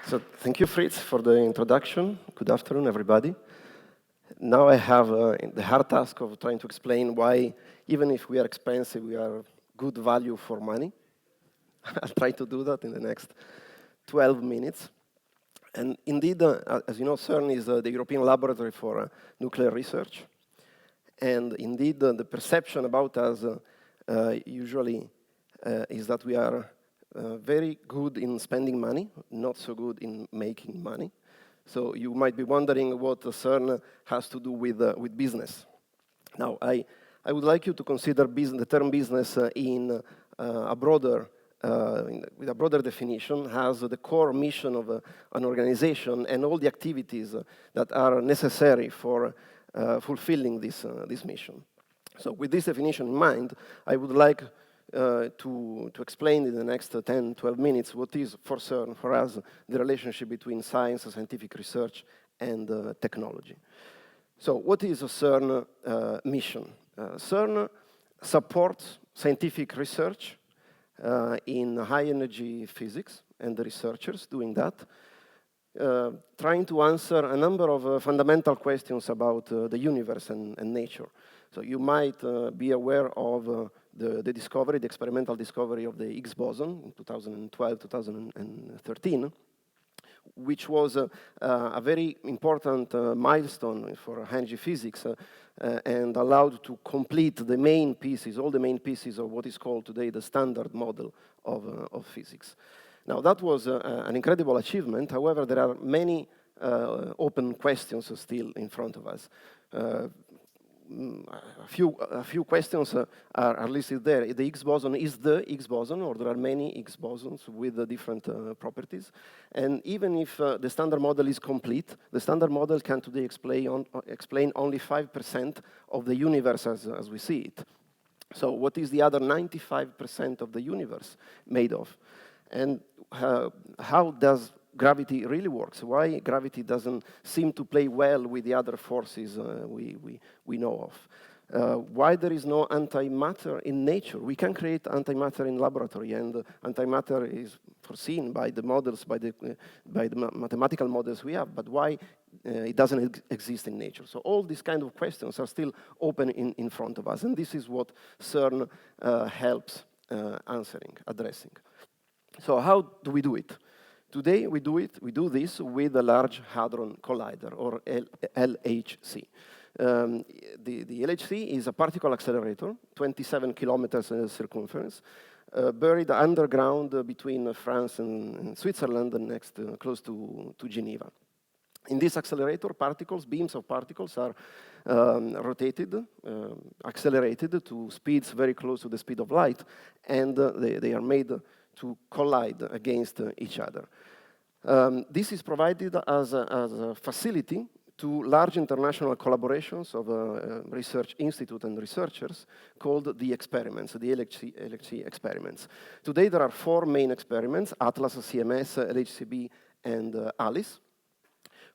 So thank you, Fritz, for the introduction. Good afternoon, everybody. Now I have the hard task of trying to explain why, even if we are expensive, we are good value for money. I'll try to do that in the next 12 minutes. And indeed, as you know, CERN is the European Laboratory for Nuclear Research. And indeed, the perception about us usually is that we are very good in spending money, not so good in making money. So you might be wondering what CERN has to do with business. Now, I would like you to consider the term business in a broader with a broader definition, has the core mission of an organization and all the activities that are necessary for fulfilling this mission. So with this definition in mind, I would like to explain in the next 10, 12 minutes what is for CERN, for us, the relationship between science, scientific research, and technology. So what is a CERN mission? CERN supports scientific research in high-energy physics, and the researchers doing that, trying to answer a number of fundamental questions about the universe and nature. So you might be aware of the discovery, the experimental discovery of the Higgs boson in 2012, 2013, which was a very important milestone for energy physics and allowed to complete the main pieces, all the main pieces of what is called today the standard model of physics. Now, that was an incredible achievement. However, there are many open questions still in front of us. A few questions are listed there. The Higgs boson is the Higgs boson, or there are many Higgs bosons with different properties. And even if the standard model is complete, the standard model can today explain only 5% of the universe as we see it. So what is the other 95% of the universe made of? And how does gravity really works? Why gravity doesn't seem to play well with the other forces we know of? Why there is no antimatter in nature? We can create antimatter in laboratory, and antimatter is foreseen by the models, by the mathematical models we have, but why it doesn't exist in nature? So all these kind of questions are still open in front of us, and this is what CERN helps addressing. So how do we do it? Today, we do this with the Large Hadron Collider, or LHC. The LHC is a particle accelerator, 27 kilometers in circumference, buried underground between France and Switzerland, close to Geneva. In this accelerator, beams of particles are rotated, accelerated to speeds very close to the speed of light, and they are made to collide against each other. This is provided as a facility to large international collaborations of research institute and researchers called the experiments, the LHC experiments. Today there are 4 main experiments, ATLAS, CMS, LHCb, and ALICE,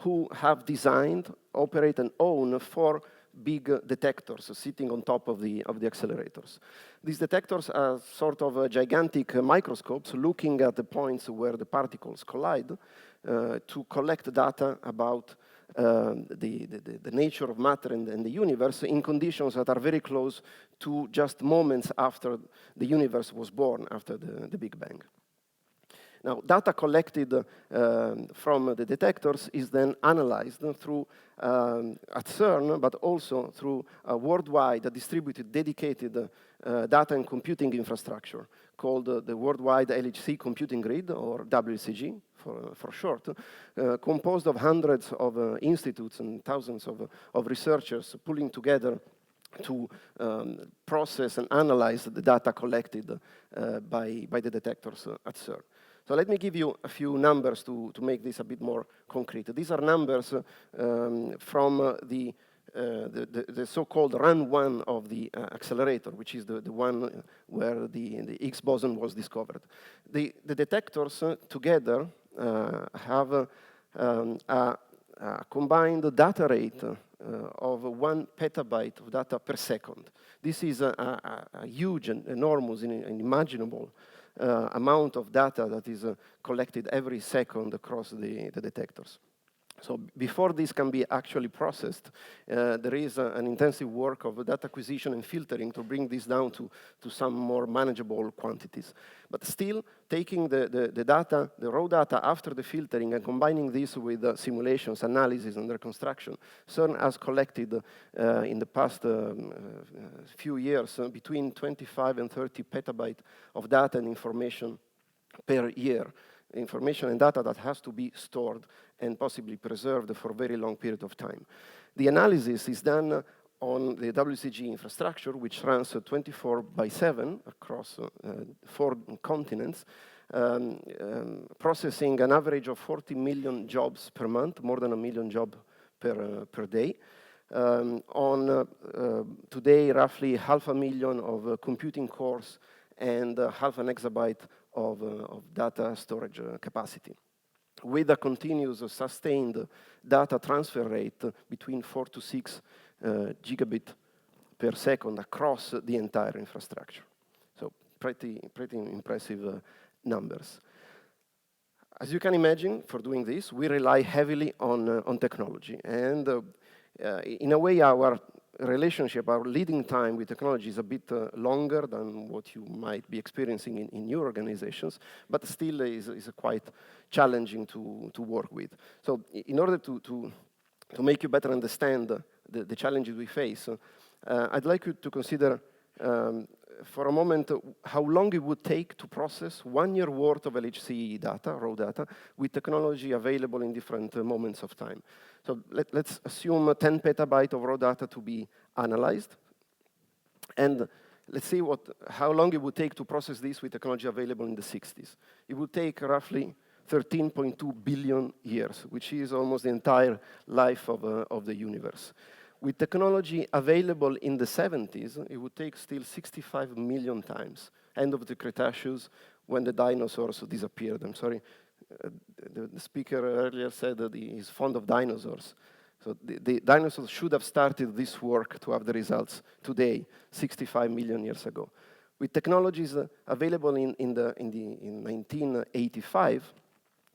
who have designed, operate, and own 4 big detectors sitting on top of the accelerators. These detectors are sort of gigantic microscopes looking at the points where the particles collide to collect data about the nature of matter and the universe in conditions that are very close to just moments after the universe was born, after the Big Bang. Now, data collected from the detectors is then analyzed through, at CERN, but also through a worldwide, distributed, dedicated data and computing infrastructure called the Worldwide LHC Computing Grid, or WCG for short, composed of hundreds of institutes and thousands of researchers pulling together to process and analyze the data collected by the detectors at CERN. So let me give you a few numbers to make this a bit more concrete. These are numbers from the so-called run 1 of the accelerator, which is the one where the Higgs boson was discovered. The detectors together have a combined data rate of 1 petabyte of data per second. This is a huge and enormous and unimaginable amount of data that is collected every second across the detectors. So before this can be actually processed, there is an intensive work of data acquisition and filtering to bring this down to some more manageable quantities. But still, taking the data, the raw data after the filtering and combining this with simulations, analysis, and reconstruction, CERN has collected in the past few years between 25 and 30 petabytes of data and information per year. Information and data that has to be stored and possibly preserved for a very long period of time. The analysis is done on the WCG infrastructure, which runs 24/7 across 4 continents, processing an average of 40 million jobs per month, more than 1 million jobs per day. Today, roughly 500,000 of computing cores and half an exabyte of data storage capacity, with a continuous sustained data transfer rate between 4 to 6 gigabit per second across the entire infrastructure. So pretty impressive numbers. As you can imagine, for doing this, we rely heavily on technology. And in a way, our relationship, our leading time with technology is a bit longer than what you might be experiencing in your organizations, but still is quite challenging to work with. So in order to make you better understand the challenges we face, I'd like you to consider for a moment how long it would take to process 1 year worth of LHC data, raw data, with technology available in different moments of time. So let's assume 10 petabytes of raw data to be analyzed. And let's see how long it would take to process this with technology available in the 60s. It would take roughly 13.2 billion years, which is almost the entire life of the universe. With technology available in the 70s, it would take still 65 million times. End of the Cretaceous, when the dinosaurs disappeared. I'm sorry, the speaker earlier said that he's fond of dinosaurs. So the dinosaurs should have started this work to have the results today, 65 million years ago. With technologies available in 1985,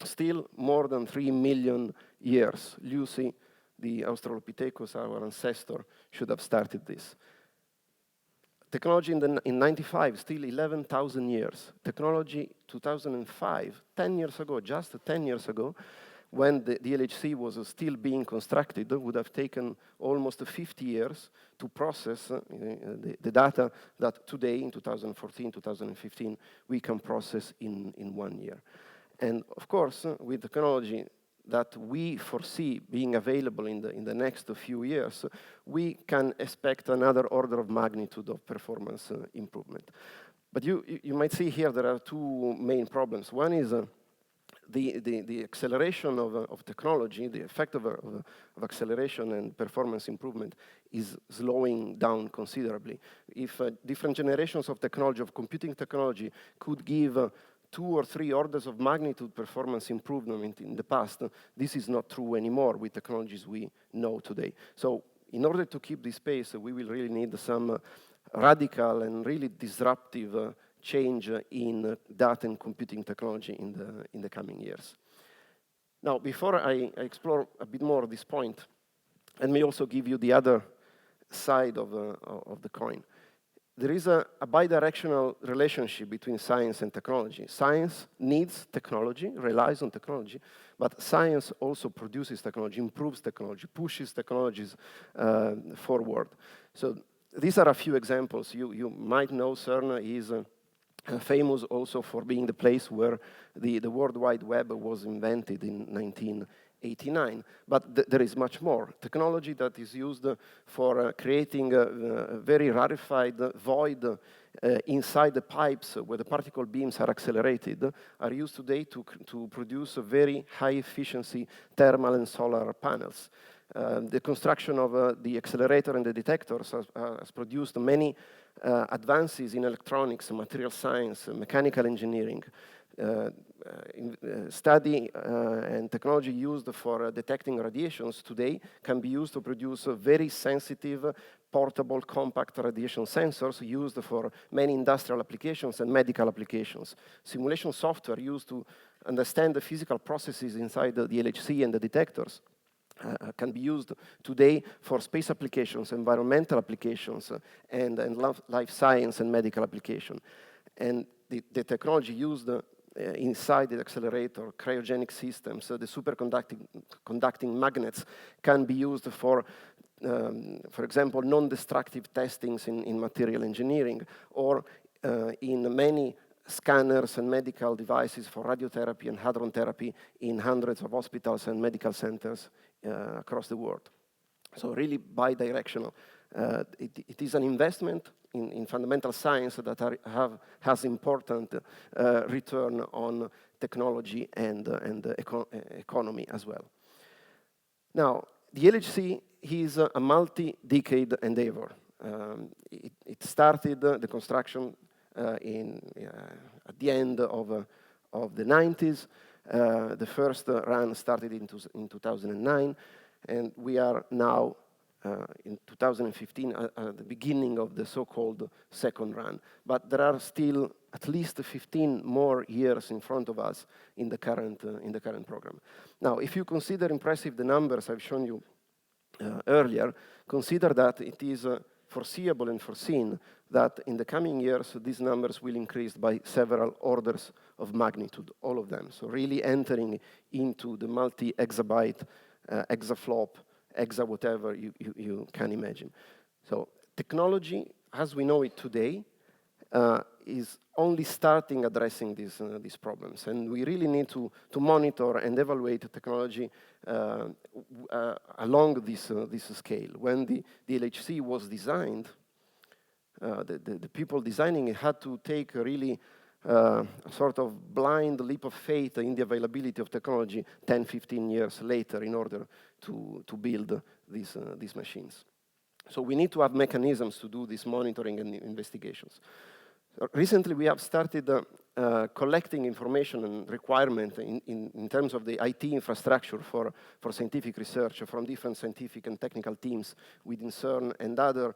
still more than 3 million years. Lucy, the Australopithecus, our ancestor, should have started this. Technology in 95, still 11,000 years. Technology 2005, 10 years ago, just 10 years ago, when the LHC was still being constructed, would have taken almost 50 years to process the data that today, in 2014, 2015, we can process in 1 year. And of course, with technology that we foresee being available in the next few years, we can expect another order of magnitude of performance improvement. But you might see here there are 2 main problems. One is the acceleration of technology, the effect of acceleration and performance improvement is slowing down considerably. If different generations of technology, of computing technology, could give 2 or 3 orders of magnitude performance improvement in the past, this is not true anymore with technologies we know today. So in order to keep this pace, we will really need some radical and really disruptive change in data and computing technology in the coming years. Now, before I explore a bit more this point, let me also give you the other side of the coin. There is a bidirectional relationship between science and technology. Science needs technology, relies on technology, but science also produces technology, improves technology, pushes technologies forward. So these are a few examples. You might know CERN is famous also for being the place where the World Wide Web was invented in 1989. But there is much more. Technology that is used for creating a very rarefied void inside the pipes where the particle beams are accelerated are used today to produce very high efficiency thermal and solar panels. The construction of the accelerator and the detectors has produced many advances in electronics, material science, mechanical engineering, study and technology used for detecting radiations today can be used to produce very sensitive, portable, compact radiation sensors used for many industrial applications and medical applications. Simulation software used to understand the physical processes inside the LHC and the detectors can be used today for space applications, environmental applications, and life science and medical application. And the technology used inside the accelerator, cryogenic systems, the superconducting magnets can be used for example, non-destructive testings in material engineering, or in many scanners and medical devices for radiotherapy and hadron therapy in hundreds of hospitals and medical centers across the world. So really bi-directional. It is an investment in fundamental science that has important return on technology and economy as well. Now, the LHC is a multi-decade endeavor. It started the construction at the end of the 90s. The first run started in 2009, and we are now in 2015 at the beginning of the so-called second run. But there are still at least 15 more years in front of us in the current program. Now, if you consider impressive the numbers I've shown you earlier, consider that it is foreseeable and foreseen that in the coming years these numbers will increase by several orders of magnitude, all of them. So really entering into the multi-exabyte, exaflop, exa whatever you can imagine. So technology, as we know it today, is only starting addressing these problems. And we really need to monitor and evaluate technology along this scale. When the LHC was designed, the people designing it had to take a really a sort of blind leap of faith in the availability of technology 10, 15 years later in order to build these machines. So we need to have mechanisms to do this monitoring and investigations. Recently, we have started collecting information and requirement in terms of the IT infrastructure for scientific research from different scientific and technical teams within CERN and other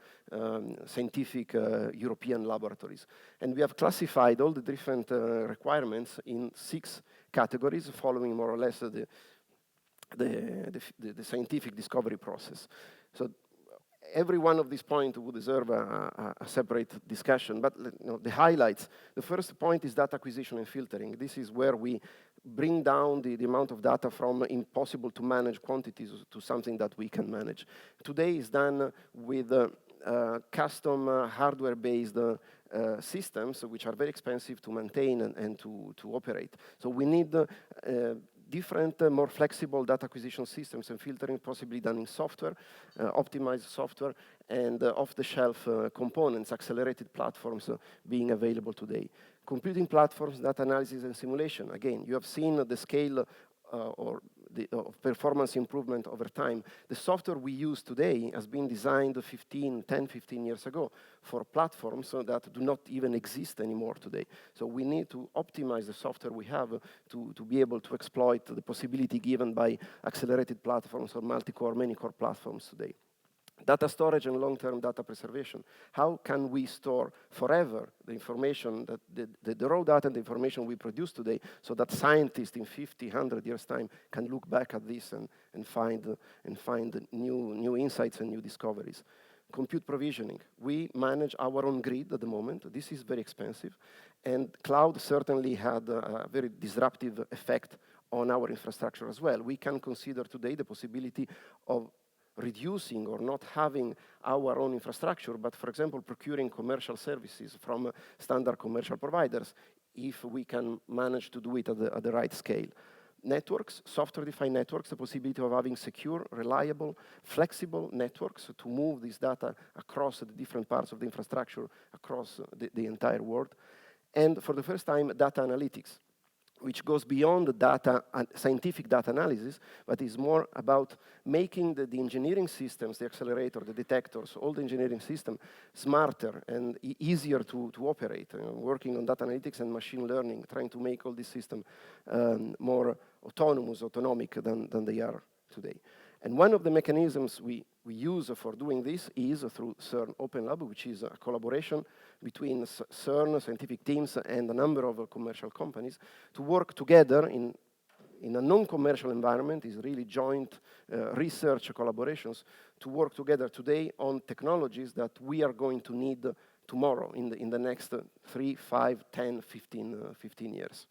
scientific European laboratories. And we have classified all the different requirements in 6 categories, following more or less the scientific discovery process. So every one of these points would deserve a separate discussion, but the highlights. The first point is data acquisition and filtering. This is where we bring down the amount of data from impossible to manage quantities to something that we can manage. Today is done with custom hardware-based systems, which are very expensive to maintain and to operate. So we need different, more flexible data acquisition systems and filtering, possibly done in software, optimized software, and off-the-shelf components, accelerated platforms being available today. Computing platforms, data analysis, and simulation. Again, you have seen the scale of performance improvement over time. The software we use today has been designed 10, 15 years ago for platforms that do not even exist anymore today. So we need to optimize the software we have to be able to exploit the possibility given by accelerated platforms or multi-core, many-core platforms today. Data storage and long-term data preservation. How can we store forever the information, that the raw data and the information we produce today, so that scientists in 50, 100 years' time can look back at this and find new insights and new discoveries. Compute provisioning. We manage our own grid at the moment. This is very expensive. And cloud certainly had a very disruptive effect on our infrastructure as well. We can consider today the possibility of reducing or not having our own infrastructure, but for example, procuring commercial services from standard commercial providers, if we can manage to do it at the right scale. Networks, software-defined networks, the possibility of having secure, reliable, flexible networks to move this data across the different parts of the infrastructure, across the entire world. And for the first time, data analytics. which goes beyond the data, scientific data analysis, but is more about making the engineering systems, the accelerator, the detectors, all the engineering system smarter and easier to operate. Working on data analytics and machine learning, trying to make all these systems more autonomic than they are today. And one of the mechanisms we use for doing this is through CERN Openlab, which is a collaboration between CERN scientific teams and a number of commercial companies to work together in a non-commercial environment, is really joint research collaborations to work together today on technologies that we are going to need tomorrow in the next 3, 5, 10, 15 years.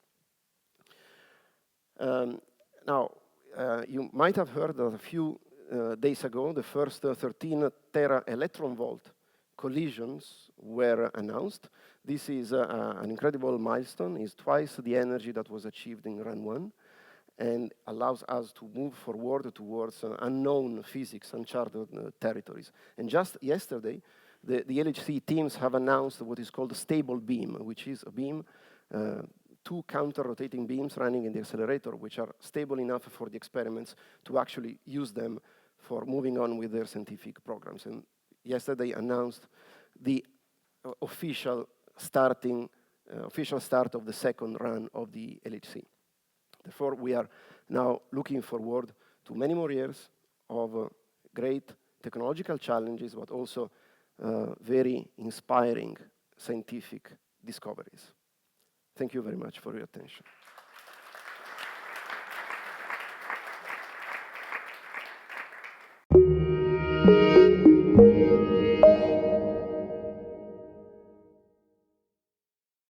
Now, you might have heard that a few days ago, the first 13 tera electron volt collisions were announced. This is an incredible milestone. It's twice the energy that was achieved in Run 1 and allows us to move forward towards unknown physics, uncharted territories. And just yesterday, the LHC teams have announced what is called a stable beam, which is a beam, two counter-rotating beams running in the accelerator, which are stable enough for the experiments to actually use them for moving on with their scientific programs. And yesterday announced the official start of the second run of the LHC. Therefore, we are now looking forward to many more years of great technological challenges, but also very inspiring scientific discoveries. Thank you very much for your attention.